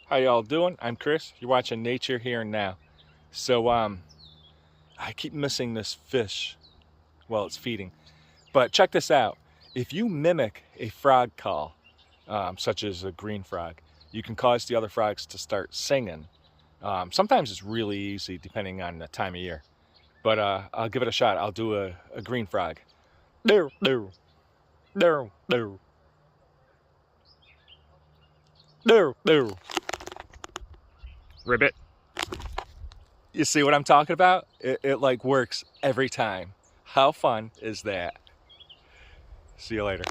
How y'all doing? I'm Chris. You're watching Nature Here and Now. So I keep missing this fish while it's feeding. But check this out. If you mimic a frog call, such as a green frog, you can cause the other frogs to start singing. Sometimes it's really easy depending on the time of year. But I'll give it a shot. I'll do a green frog. No, no, no, no, no, no. Ribbit. You see what I'm talking about? It like works every time. How fun is that? See you later.